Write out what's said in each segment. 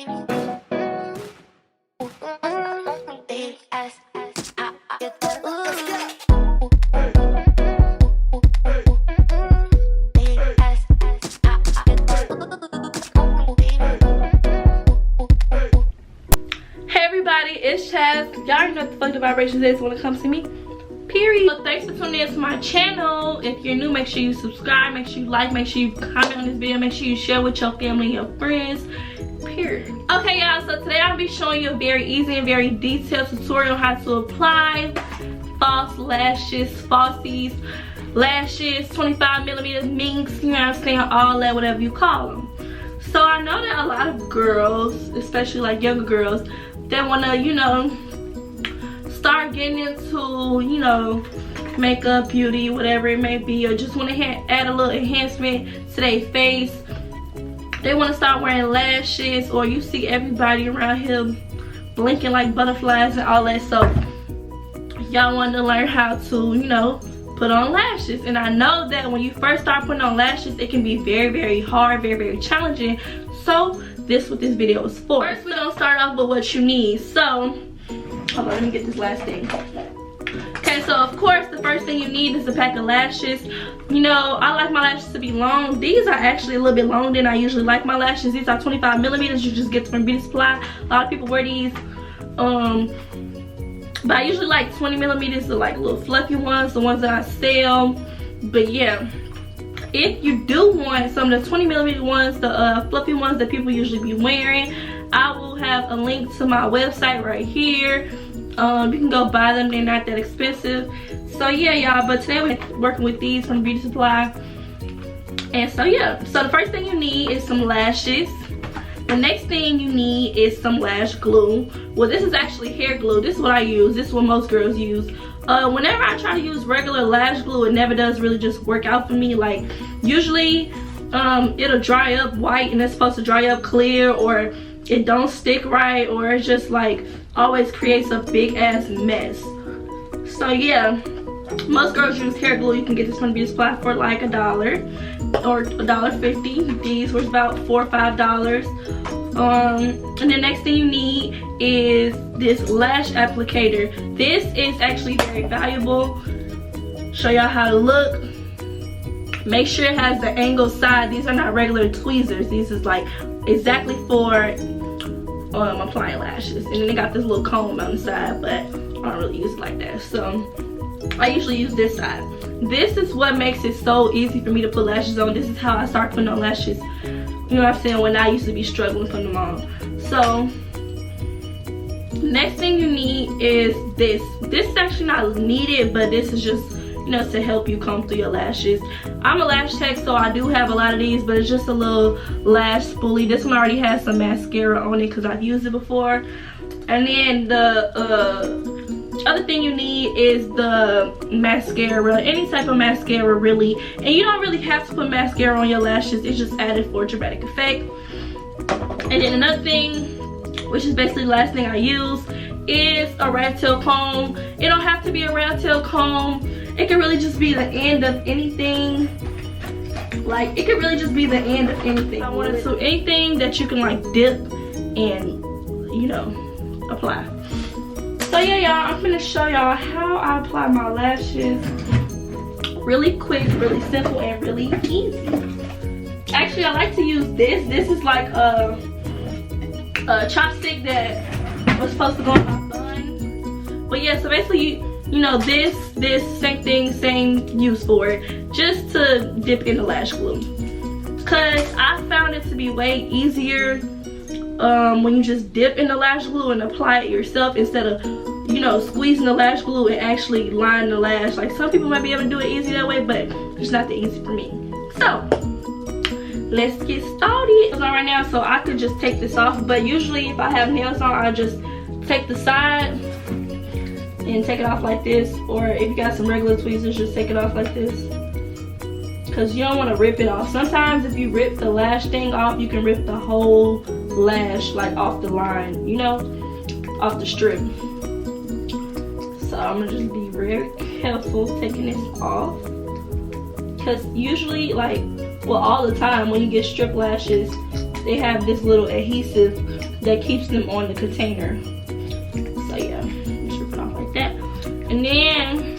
It's Chaz. Y'all already know what the fuck the vibrations is when it comes to me. Period. So thanks for tuning in to my channel. If you're new, make sure you subscribe, make sure you like, make sure you comment on this video, make sure you share with your family and your friends. Period. Okay, y'all, so today I'll be showing you a very easy and very detailed tutorial on how to apply false lashes, falsies, lashes, 25mm minks, you know what I'm saying, all that, whatever you call them. So I know that a lot of girls, especially like younger girls, that want to, you know, start getting into, you know, makeup, beauty, whatever it may be, or just want to add a little enhancement to their face. They want to start wearing lashes, or you see everybody around here blinking like butterflies and all that. So y'all want to learn how to, you know, put on lashes. And I know that when you first start putting on lashes, it can be very, very hard, very, very challenging. So this is what this video is for. First, we're gonna start off with what you need. So hold on, let me get this last thing. Okay, so of course the first thing you need is a pack of lashes. You know, I like my lashes to be long. These are actually a little bit longer than I usually like my lashes. These are 25mm. You just get from beauty supply. A lot of people wear these. But I usually like 20mm, the like little fluffy ones, the ones that I sell. But yeah, if you do want some of the 20mm ones, the fluffy ones that people usually be wearing, I will have a link to my website right here. You can go buy them, they're not that expensive. So yeah, y'all, but today we're working with these from beauty supply. And so yeah, so the first thing you need is some lashes. The next thing you need is some lash glue. Well, this is actually hair glue. This is what I use. This is what most girls use. Whenever I try to use regular lash glue, it never does really just work out for me. Like, usually it'll dry up white and it's supposed to dry up clear, or it don't stick right, or it's just like always creates a big ass mess. So yeah, most girls use hair glue. You can get this from beauty supply for like $1 or $1.50. These were about $4 or $5. And the next thing you need is this lash applicator. This is actually very valuable. Show y'all how to look. Make sure it has the angle side. These are not regular tweezers. These is like exactly for applying lashes. And then they got this little comb on the side, but I don't really use it like that. So I usually use this side. This is what makes it so easy for me to put lashes on. This is how I start putting on lashes. You know what I'm saying? When I used to be struggling putting them on. So next thing you need is this. This is actually not needed, but this is just, you know, to help you comb through your lashes. I'm a lash tech, so I do have a lot of these, but it's just a little lash spoolie. This one already has some mascara on it because I've used it before. And then the other thing you need is the mascara, any type of mascara really. And you don't really have to put mascara on your lashes, it's just added for a dramatic effect. And then another thing, which is basically the last thing I use, is a rat tail comb. It don't have to be a rat tail comb. It can really just be the end of anything. Like, it could really just be the end of anything. I wanted to, anything that you can like dip and, you know, apply. So yeah, y'all, I'm gonna show y'all how I apply my lashes. Really quick, really simple, and really easy. Actually, I like to use this. This is like a chopstick that was supposed to go on my bun. But yeah, so basically, you know, this same thing, same use for it. Just to dip in the lash glue. Cause I found it to be way easier when you just dip in the lash glue and apply it yourself instead of, you know, squeezing the lash glue and actually line the lash. Like, some people might be able to do it easy that way, but it's not that easy for me. So let's get started. It's on right now, so I could just take this off, but usually if I have nails on, I just take the side and take it off like this, or if you got some regular tweezers, just take it off like this, because you don't want to rip it off. Sometimes if you rip the lash thing off, you can rip the whole lash like off the line, you know, off the strip. So I'm gonna just be very careful taking this off, because usually, like, well, all the time when you get strip lashes, they have this little adhesive that keeps them on the container. So yeah, just rip it off like that. And then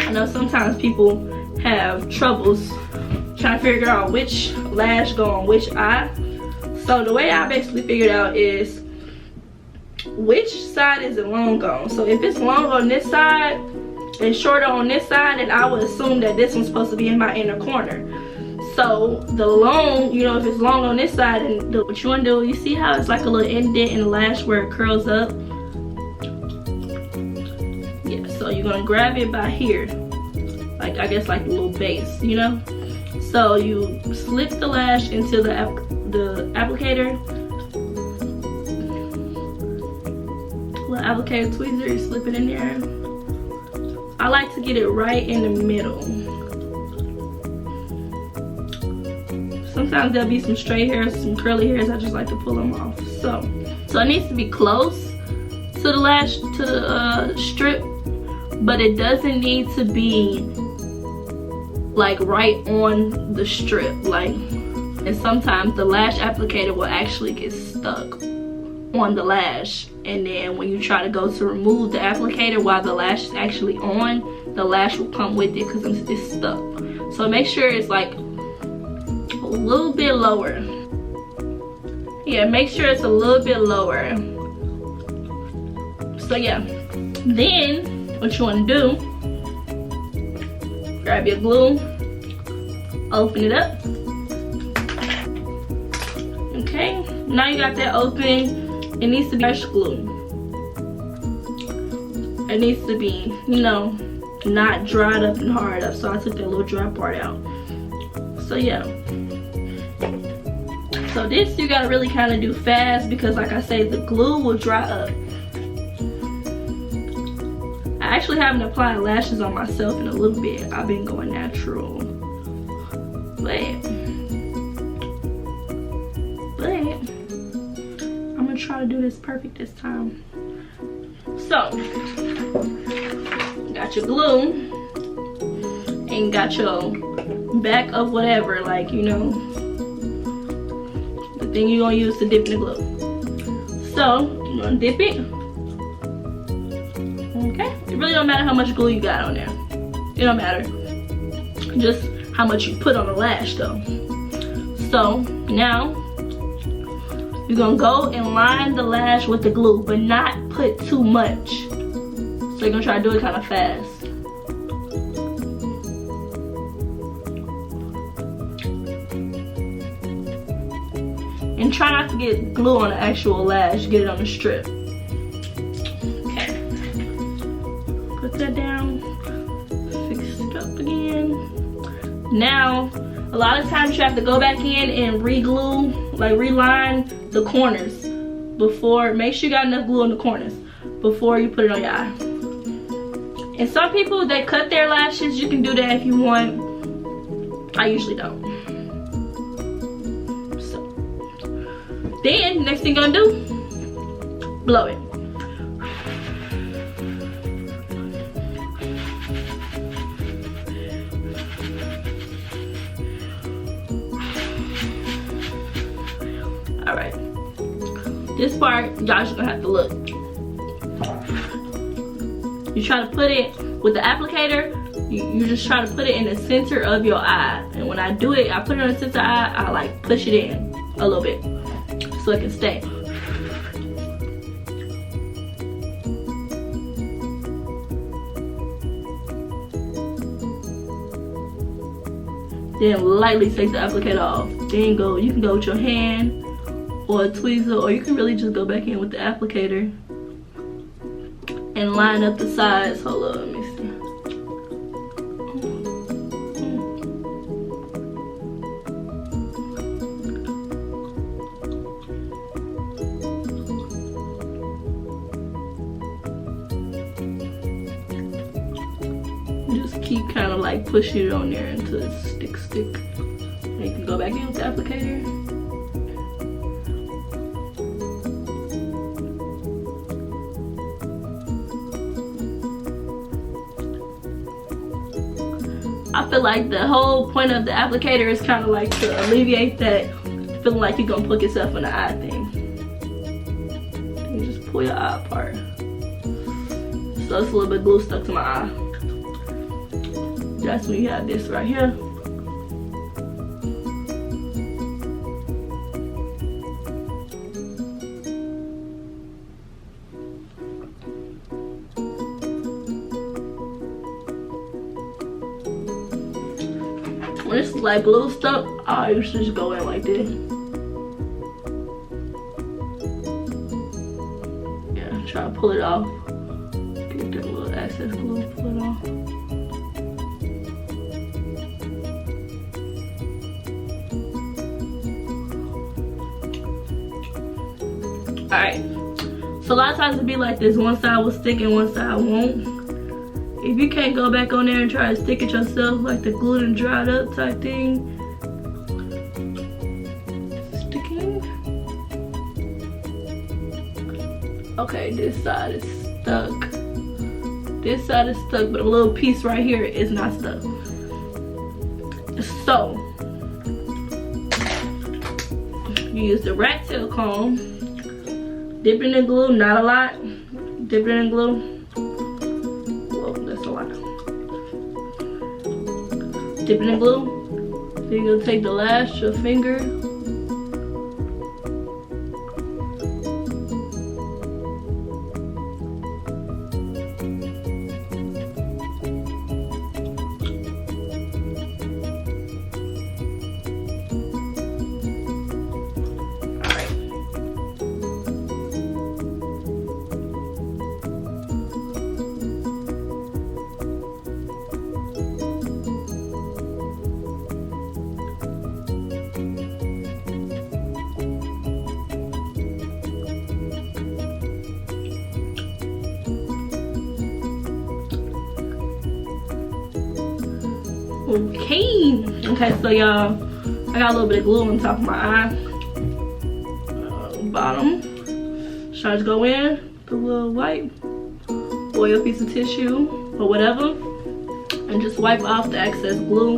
I know sometimes people have troubles trying to figure out which lash go on which eye. So the way I basically figured out is which side is it long on. So if it's long on this side and shorter on this side, then I would assume that this one's supposed to be in my inner corner. So the long, you know, if it's long on this side, and what you want to do, you see how it's like a little indent in the lash where it curls up? Yeah, so you're gonna grab it by here, like I guess like a little base, you know. So you slip the lash into the applicator. Little applicator tweezer, you slip it in there. I like to get it right in the middle. Sometimes there'll be some straight hairs, some curly hairs. I just like to pull them off. So it needs to be close to the lash, to the strip, but it doesn't need to be like right on the strip. Like, and sometimes the lash applicator will actually get stuck on the lash, and then when you try to go to remove the applicator while the lash is actually on, the lash will come with it because it's stuck. So make sure it's like a little bit lower. Yeah, make sure it's a little bit lower. So yeah, then what you want to do, grab your glue, open it up. Okay, now you got that open. It needs to be Lash Glue. It needs to be, you know, not dried up and hard up. So I took that little dry part out. So yeah. So this you gotta really kind of do fast because, like I say, the glue will dry up. I actually haven't applied lashes on myself in a little bit. I've been going natural. But I'm gonna try to do this perfect this time. So, got your glue and got your back of whatever, like, you know, the thing you're gonna use to dip in the glue. So, you're gonna dip it. Okay, it really don't matter how much glue you got on there. It don't matter. Just how much you put on the lash though. So, now, you're gonna go and line the lash with the glue, but not put too much. So you're gonna try to do it kind of fast. And try not to get glue on the actual lash, get it on the strip. Okay. Put that down, fix it up again. Now, a lot of times you have to go back in and re-glue, like reline the corners before. Make sure you got enough glue in the corners before you put it on your eye. And some people, they cut their lashes. You can do that if you want. I usually don't. So then next thing you're gonna do, blow it. Alright, this part y'all just gonna have to look. You try to put it with the applicator, you just try to put it in the center of your eye. And when I do it, I put it in the center eye, I like push it in a little bit so it can stay. Then lightly take the applicator off. Then you can go with your hand or a tweezer, or you can really just go back in with the applicator and line up the sides. Hold up, let me see. Just keep kind of like pushing it on there until it stick. And you can go back in with the applicator. I feel like the whole point of the applicator is kind of like to alleviate that feeling like you're gonna poke yourself in the eye thing. pull your eye apart. So it's a little bit of glue stuck to my eye. That's when you have this right here. When it's like glue stuck, I usually just go in like this. Yeah, try to pull it off. Get that little excess glue, pull it off. Alright, so a lot of times it'd be like this, one side will stick and one side won't. If you can't go back on there and try to stick it yourself, like the glue done dried up type thing. Sticking. Okay, this side is stuck. This side is stuck, but a little piece right here is not stuck. So, you use the rat tail comb, dip it in glue, not a lot. Dip it in glue. Dip it in glue. Then you're gonna take the lash, your finger. Okay, so y'all, I got a little bit of glue on top of my eye. Bottom. Try to go in, put a little wipe, or a piece of tissue, or whatever, and just wipe off the excess glue.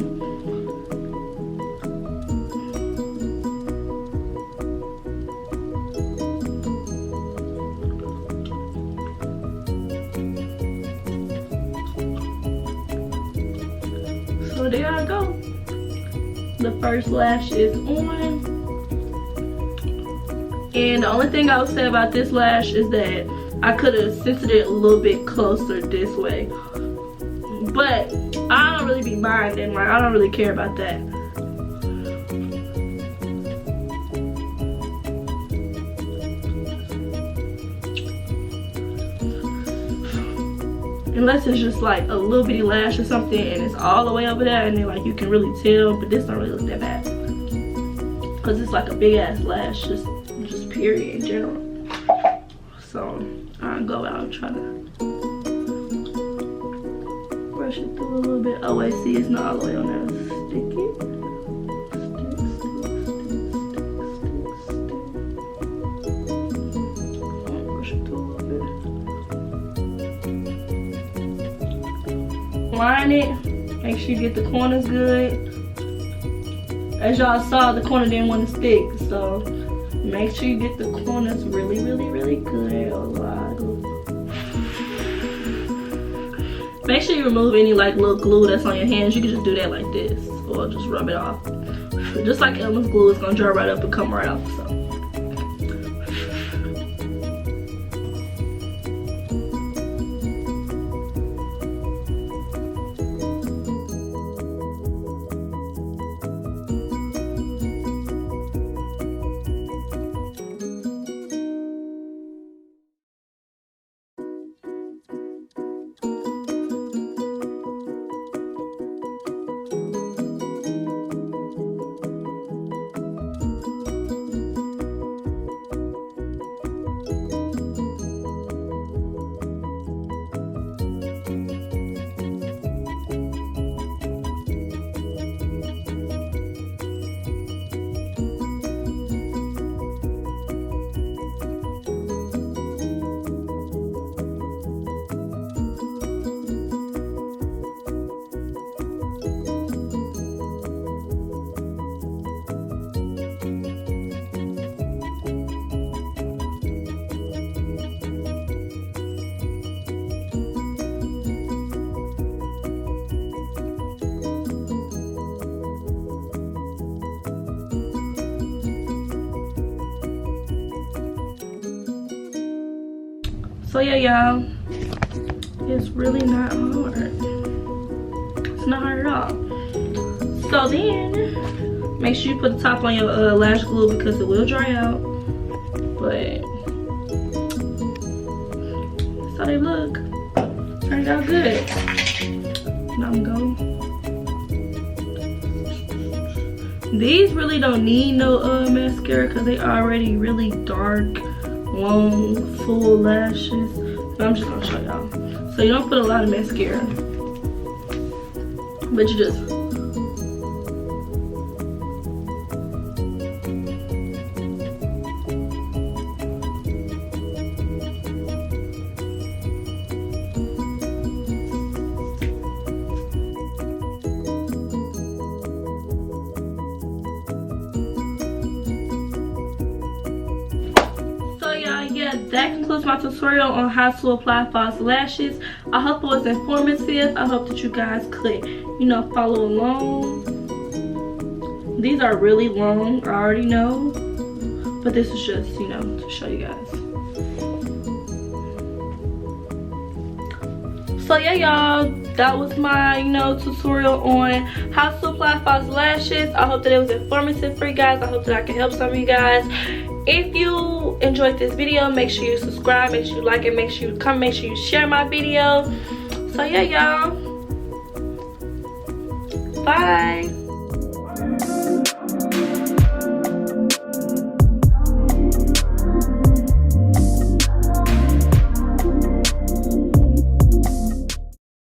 So there I go. The first lash is on. And the only thing I would say about this lash is that I could have centered it a little bit closer this way. But I don't really be minding, like I don't really care about that. Unless it's just like a little bitty lash or something and it's all the way over there and then like you can really tell, but this don't really look that bad. Cause it's like a big ass lash, just period in general. So I'll go out and try to brush it through a little bit. Oh wait, see, it's not all the way on there. Stick it. Line it, make sure you get the corners good. As y'all saw, the corner didn't want to stick, so make sure you get the corners really, really, really good. Make sure you remove any like little glue that's on your hands. You can just do that like this, or just rub it off. Just like Elmer's glue, it's gonna dry right up and come right off. So. So yeah, y'all, it's really not hard. It's not hard at all. So then make sure you put the top on your lash glue because it will dry out. But that's how they look. Turned out good. Now I'm going. These really don't need no mascara because they already really dark, long, full lashes. But I'm just gonna show y'all. So you don't put a lot of mascara, but you just that concludes my tutorial on how to apply false lashes. I hope it was informative. I hope that you guys could, you know, follow along. These are really long, I already know, but this is just, you know, to show you guys. So yeah, y'all, that was my, you know, tutorial on how to apply false lashes. I hope that it was informative for you guys. I hope that I can help some of you guys. If you enjoyed this video, make sure you subscribe, make sure you like it, make sure you comment, make sure you share my video. So yeah, y'all, bye.